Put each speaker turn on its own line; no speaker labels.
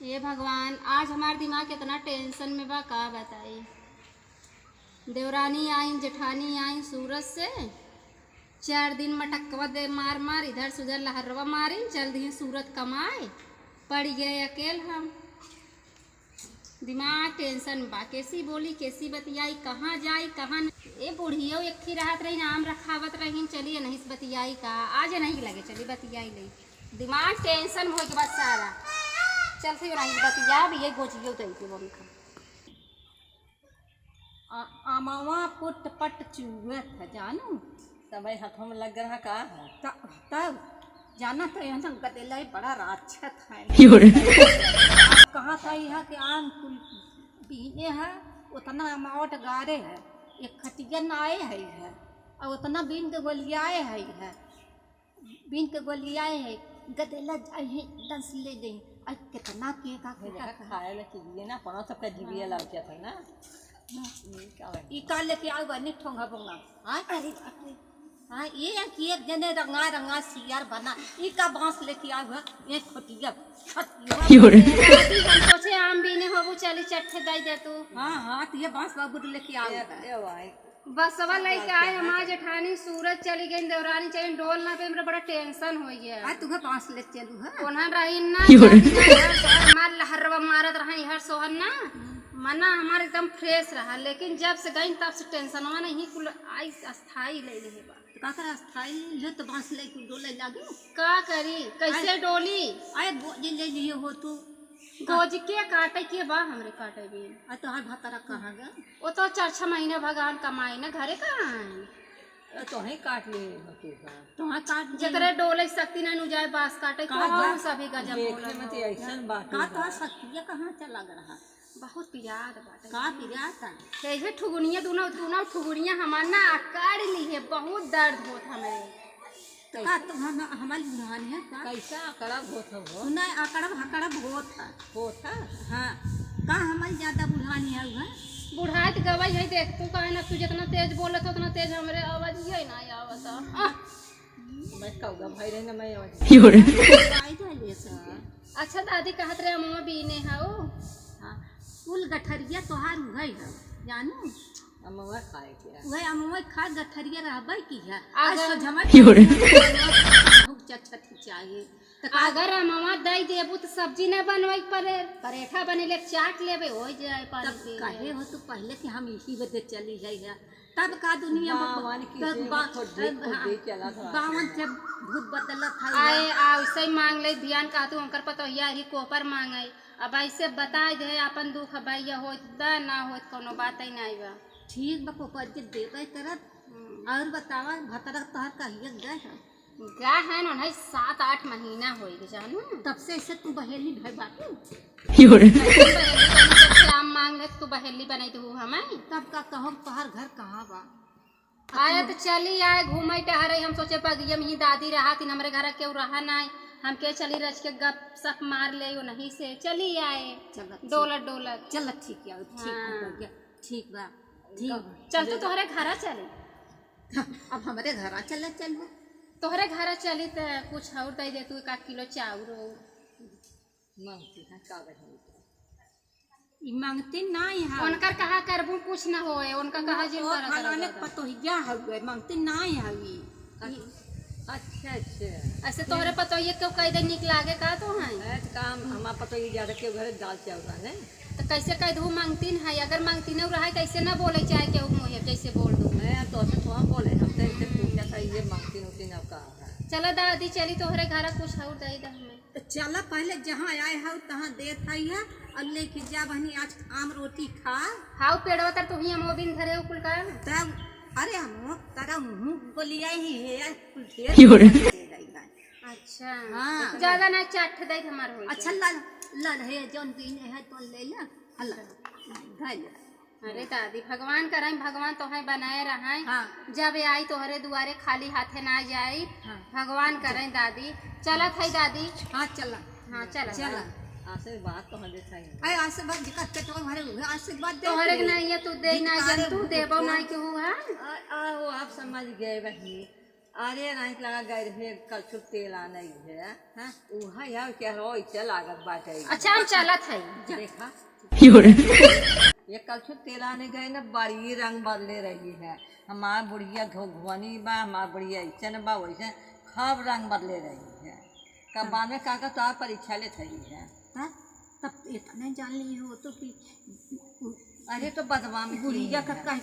ये भगवान, आज हमारा दिमाग कितना टेंशन में बा, का बताई। देवरानी आई, जेठानी आई सूरत से, 4 दिन मटकवा दे मार मार इधर से उधर लहरवा मारी, चल दी सूरत कमाए, पड़ गए अकेल हम। दिमाग टेंशन बा, कैसी बोली कैसी बतियाई, कहाँ जाई कहाँ ये बुढ़ियो एक थी राहत रही, नाम रखावत रही, चलिए नहीं से बतियाई का आज नहीं लगे, चली बतियाई नहीं, दिमाग टेंशन हो के बस सारा चल फिर नहीं बतिया भी ये गोचियो दई के बम का
आमावा पुट पट चुहत है जानू समय हाथों में लग रहा का तब जाना तो यहाँ गदेला बड़ा राक्षस है। कहाँ था यह कि आम कुल पीने है उतना अमावट गारे है, एक खटियन आए है और उतना बीन के गोलियाए है बीन के गोलियाए है गदेला दस ले गई। आज कितना के का खाए ले ना पनो सबका जीविया लाग था ना ई का लेके आउ बनी ठोंगा बोंगा। हां अरे हां ये कि एक जने रंगा रंगा सियार बना ई का बांस लेके आउ ये खोटिया
हम सोचे आम भी ने होबू चली चट्टे दई दे तू।
हां तो ये बांस बाबू लेके आउ ए भाई
बस सवा लेके आए। हमार जेठानी सूरत चली गई, देवरानी चली डोल ना पे, मेरा बड़ा टेंशन हो गया।
आज तुम्हें बांस ले चलू है
कोना रही ना हमार लहरवा मारत रहा हर सोहर ना मना हमार एकदम फ्रेश रहा, लेकिन जब से गई तब से टेंशनवा नहीं कुल आई अस्थाई ले ले बा।
का कर अस्थाई जो तो बांस ले के डोले लागे
का करी कैसे डोली
आए गोजी ले लिए हो तू
गोज के काटे के बा हमरे काटे भी
आ तो हर भातारा कहां गया
वो तो 4-6 महीने भगवान कमाई ना घरे कहां है
तो है काट ले बकेगा तो हां काट
जकरे डोले शक्ति ना नु जाए बांस काटे को हम सभी गजब बोला
में तो ऐसन बात का तो शक्ति कहां चला रहा
बहुत पियाद बाटे
का पियाता
कैसे ठुगुनिया दोनों ठुगुनिया हमार ना आकार ली है, बहुत दर्द होत हमरे
का तो हमारी बुढ़ान है का कैसा आकड़ा होत हो ना आकड़ा होत हां का हमारी ज्यादा बुढ़ानी है वो
बुढ़ात गवाई है। देख तू कहे ना तू जितना तेज बोलत उतना तेज हमरे आवाज ही ना आवता।
मैं कहूँगा भाई रहना मैं आवाज
अच्छा दादी कहत रहे मम्मा बीने हाउ
हां कुल गठरिया तोहार उगई है जानू अमवा खाए के वही अमवा खा गठरिया रहबै की है आज झमट चट चाहिए
अगर मम्मा दई देबू तो सब्जी न बनवाई परे परेठा बनेले चाट लेबे हो जाए पानी
से कहे हो तू पहले कि हम इसी बदे चली जाइए तब का दुनिया बावन जब भूत बदलत था
आए ऐसे ही मांग ले ध्यान का तू अंकर पतो यार ही कोपर मांगे अब ऐसे बता दे अपन दुख भैया हो द ना हो कोनो बात ही नहीं बा
ठीक बा कोपर के देबे करत और बतावा भतरा तोहर कहिए गए
क्या है ना नहीं 7-8 महीना हो गए जानू
तब से ऐसे तू बहेली भई बाटे
शाम मांग ले तू बहेली बनाई तू हमें
तब का कहो तोहर घर कहाँ बा
आए तो चली आए घूमे टहरे हम सोचे पगिया में ही दादी रहा कि हमारे घर के रहा नहीं हम के चली रच के गप सप मार ले नहीं से चली आए डोलत
चल ठीक है ठीक बा ठीक
चल तू तोहरे घर चले
अब हमारे घर चल
तोहरे घर चली तो कुछ और दे दे तू 1 किलो चाउर
मांगती है का मांगते नहीं है
उनकर कहा करबू कुछ ना होए उनका कहा जे
फलाने पतोहिया हुए मांगते नहीं हवी अच्छा
ऐसे तोहरे पतोहिया क्यों कह दे निक लागे का तो है
काम हमारा पतोहिया ज्यादा के घर दाल चावल है
तो कैसे कह दू मांगतीन है अगर मांगतीन रहा कैसे ना बोले चाहे के मुहे कैसे बोल दू
मैं तो ऐसे बोले हम तो इसे पूछा था ये मांगतीन होती ना का
चला दादी चली तोहरे घर कुछ और दे दे हमें
तो चला पहले जहाँ आए हो तहाँ दे थई है और लेके जा बहनी आज आम रोटी खा
हाउ पेड़वा तर तू ही मोबिन धरे कुल का
तब अरे हम तारा मुंह गोलिया ही है कुल ढेर
अच्छा
हां
ज्यादा ना चाट दे हमार हो
अच्छा लल है जोन दिन है तो ले ले अल्लाह
अरे दादी भगवान करे भगवान तोहे बनाए रहे जब आई तोहरे दुआरे खाली हाथे ना जाई भगवान करे दादी चलत है दादी
हाँ चला
हाँ चला
आशीर्वाद तो हमें चाहिए अरे आशीर्वाद जिका के तो हमारे आशीर्वाद दे
तोहरे नहीं है तू दे ना जन तू देबो नहीं केहू है
वो आप समझ गए बहनी अरे नहीं लगा गए रहे कल छुप तेल आने है हाँ वहाँ यार क्या रो इच्छा लागत बाटे
अच्छा हम चलत है
देखा ये कल छुप तेल आने गए ना बड़ी रंग बदले रही है। हमार बुढ़िया घुघुआनी बा हमार बुढ़िया ऐसन बा वैसे खब रंग बदले रही है। कब बाद में काका तो आप परीक्षा ले थी है हाँ?
तब इतने जान ली हो तो कि
अरे तो बदवा में
बुढ़िया का कह